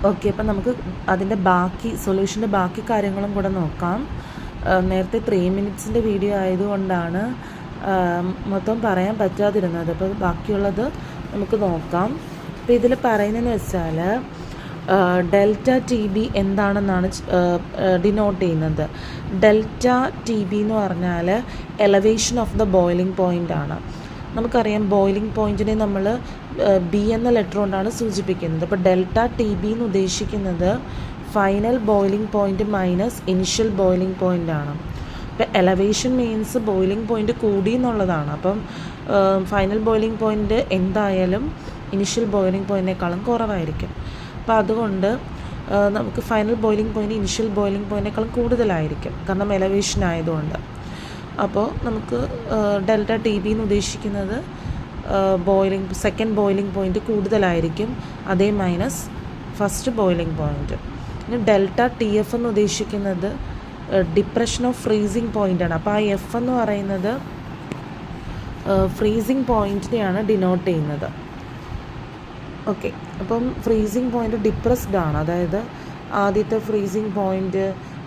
Okay, അപ്പം നമുക്ക് അതിൻ്റെ സൊല്യൂഷൻ്റെ ബാക്കി കാര്യങ്ങളും കൂടെ നോക്കാം. നേരത്തെ 3 മിനിറ്റ്സിൻ്റെ വീഡിയോ ആയതുകൊണ്ടാണ് മൊത്തം പറയാൻ പറ്റാതിരുന്നത്. അപ്പോൾ ബാക്കിയുള്ളത് നമുക്ക് നോക്കാം. അപ്പോൾ ഇതിൽ പറയുന്നതെന്ന് വെച്ചാൽ ഡെൽറ്റ ടി ബി എന്താണെന്നാണ് ഡിനോട്ട് ചെയ്യുന്നത്. ഡെൽറ്റ ടി ബി എന്ന് പറഞ്ഞാൽ elevation of the boiling point ആണ്. നമുക്കറിയാം ബോയിലിംഗ് പോയിൻറ്റിനെ നമ്മൾ ബി എന്ന ലെറ്റർ കൊണ്ടാണ് സൂചിപ്പിക്കുന്നത്. അപ്പോൾ ഡെൽറ്റ ടി ബി എന്ന് ഉദ്ദേശിക്കുന്നത് final boiling point minus initial boiling point ആണ്. അപ്പോൾ എലവേഷൻ മീൻസ് ബോയിലിംഗ് പോയിൻറ്റ് കൂടി എന്നുള്ളതാണ്. അപ്പം ഫൈനൽ ബോയിലിംഗ് പോയിൻറ്റ് എന്തായാലും ഇനിഷ്യൽ ബോയിലിംഗ് പോയിൻറ്റിനേക്കാളും കുറവായിരിക്കും. അപ്പോൾ അതുകൊണ്ട് നമുക്ക് final boiling point initial boiling പോയിൻറ്റിനേക്കാളും കൂടുതലായിരിക്കും, കാരണം എലവേഷൻ ആയതുകൊണ്ട്. അപ്പോൾ നമുക്ക് ഡെൽറ്റ ടി ബി എന്ന് ഉദ്ദേശിക്കുന്നത് സെക്കൻഡ് ബോയിലിംഗ് പോയിൻറ്റ് കൂടുതലായിരിക്കും, അതേ മൈനസ് ഫസ്റ്റ് ബോയിലിംഗ് പോയിൻറ്റ്. ഇനി ഡെൽറ്റ ടി എഫ് എന്ന് ഉദ്ദേശിക്കുന്നത് ഡിപ്രഷൻ ഓഫ് ഫ്രീസിങ് പോയിൻ്റാണ്. അപ്പോൾ ആ എഫ് എന്ന് പറയുന്നത് ഫ്രീസിങ് പോയിൻറ്റിനെയാണ് ഡിനോട്ട് ചെയ്യുന്നത്. ഓക്കെ, അപ്പം ഫ്രീസിങ് പോയിൻറ്റ് ഡിപ്രസ്ഡ് ആണ്. അതായത് ആദ്യത്തെ ഫ്രീസിങ് പോയിൻറ്റ്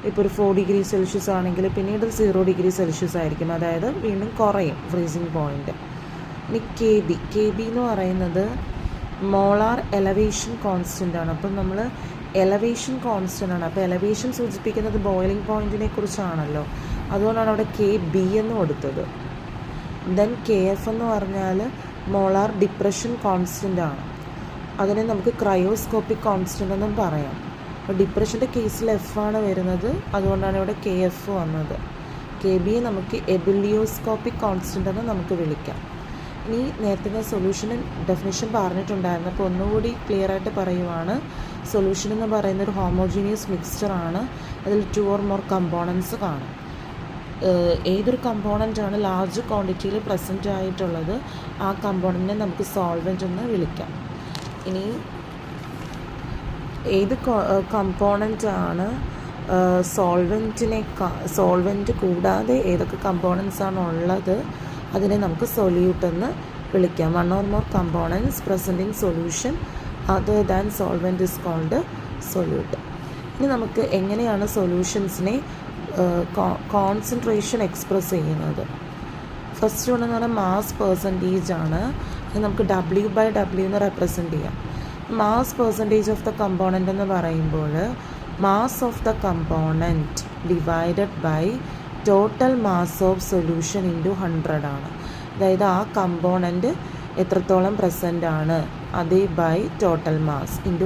ഇപ്പോൾ ഒരു 4 ഡിഗ്രി സെൽഷ്യസ് ആണെങ്കിൽ പിന്നീട് 0 ഡിഗ്രി സെൽഷ്യസ് ആയിരിക്കും. അതായത് വീണ്ടും കുറയും ഫ്രീസിങ് പോയിൻറ്റ്. ഇനി കെ ബി എന്ന് പറയുന്നത് മോളാർ എലവേഷൻ കോൺസ്റ്റൻ്റ് ആണ്. അപ്പം നമ്മൾ എലവേഷൻ കോൺസ്റ്റൻ്റ് ആണ്. അപ്പോൾ എലവേഷൻ സൂചിപ്പിക്കുന്നത് ബോയിലിംഗ് പോയിൻറ്റിനെ കുറിച്ചാണല്ലോ, അതുകൊണ്ടാണ് അവിടെ കെ ബി എന്ന് കൊടുത്തത്. ദെൻ കെ എഫ് എന്ന് പറഞ്ഞാൽ മോളാർ ഡിപ്രഷൻ കോൺസ്റ്റൻ്റ് ആണ്. അതിനെ നമുക്ക് ക്രയോസ്കോപ്പിക് കോൺസ്റ്റൻ്റ് എന്നും പറയാം. അപ്പോൾ ഡിപ്രഷൻ്റെ കേസിൽ എഫ് ആണ് വരുന്നത്, അതുകൊണ്ടാണ് ഇവിടെ കെ എഫ് വന്നത്. കെ ബിയെ നമുക്ക് എബിലിയോസ്കോപ്പിക് കോൺസ്റ്റൻ്റ് എന്ന് നമുക്ക് വിളിക്കാം. ഇനി നേരത്തെ ഞാൻ സൊല്യൂഷന് ഡെഫിനിഷൻ പറഞ്ഞിട്ടുണ്ടായിരുന്നു, അപ്പോൾ ഒന്നുകൂടി ക്ലിയർ ആയിട്ട് പറയുവാണ്. സൊല്യൂഷൻ എന്ന് പറയുന്ന ഒരു ഹോമോജീനിയസ് മിക്സ്ചറാണ്. അതിൽ 2 or more കമ്പോണൻസ് കാണും. ഏതൊരു കമ്പോണൻ്റാണ് ലാർജ് ക്വാണ്ടിറ്റിയിൽ പ്രസൻറ്റ് ആയിട്ടുള്ളത് ആ കമ്പോണൻറ്റിനെ നമുക്ക് സോൾവെൻ്റ് എന്ന് വിളിക്കാം. ഇനി ഏത് കമ്പോണൻ്റാണ് സോൾവെൻറ്റ് കൂടാതെ ഏതൊക്കെ കമ്പോണൻസ് ആണ് ഉള്ളത് അതിനെ നമുക്ക് സൊല്യൂട്ട് എന്ന് വിളിക്കാം. 1 or more components presenting solution other than solvent is called solute. ഇനി നമുക്ക് എങ്ങനെയാണ് സൊല്യൂഷൻസിനെ കോൺസെൻട്രേഷൻ എക്സ്പ്രസ് ചെയ്യുന്നത്? ഫസ്റ്റ് വൺ എന്ന് പറഞ്ഞാൽ മാസ് പെർസെൻറ്റേജ് ആണ്. അത് നമുക്ക് W/W എന്ന് റെപ്രസെൻറ്റ് ചെയ്യാം. Mass percentage of the component എന്ന് പറയുമ്പോൾ mass of the component divided by total mass of solution into 100 ആണ്. അതായത് ആ കമ്പോണൻറ്റ് എത്രത്തോളം പ്രസൻ്റ് ആണ് അതേ ബൈ ടോട്ടൽ മാസ് ഇൻറ്റു